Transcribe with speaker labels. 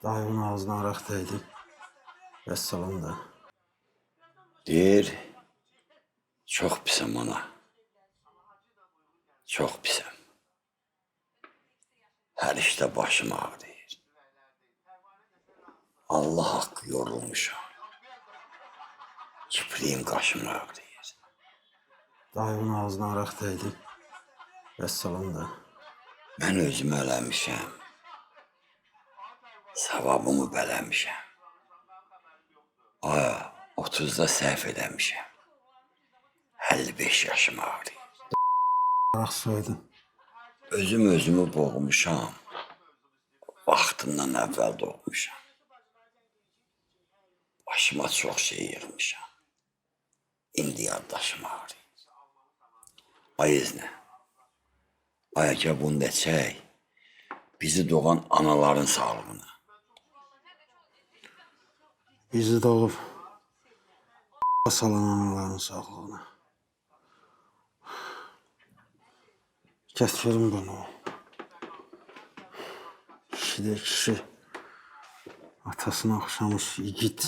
Speaker 1: Dayımın ağzına araq dəydi. Vəssalam da.
Speaker 2: Deyir, çox pisəm ana. Çox pisəm. Hər işdə başım ağrıyır. Allah haqqı yorulmuşam. Kipriyim qaşım ağrıyır.
Speaker 1: Dayımın ağzına araq dəydi. Vəssalam da.
Speaker 2: Mən özümü eləmişəm. Savabımı bələmişəm. Aya, 30'da səhv eləmişəm. 55 yaşım ağrıyır.
Speaker 1: Araq soydum.
Speaker 2: Özümü boğmuşam. Vaxtından əvvəl doğmuşam. Başıma çox şey yığmışam. İndi yaddaşım ağrıyır. Ay İznə, ay gəl bunu deçək, bizi doğan anaların sağlığına.
Speaker 1: Bizi doğub salan anaların sağlığına. Gətirim bunu. Kişi de kişi. Atasına oxşamış igid.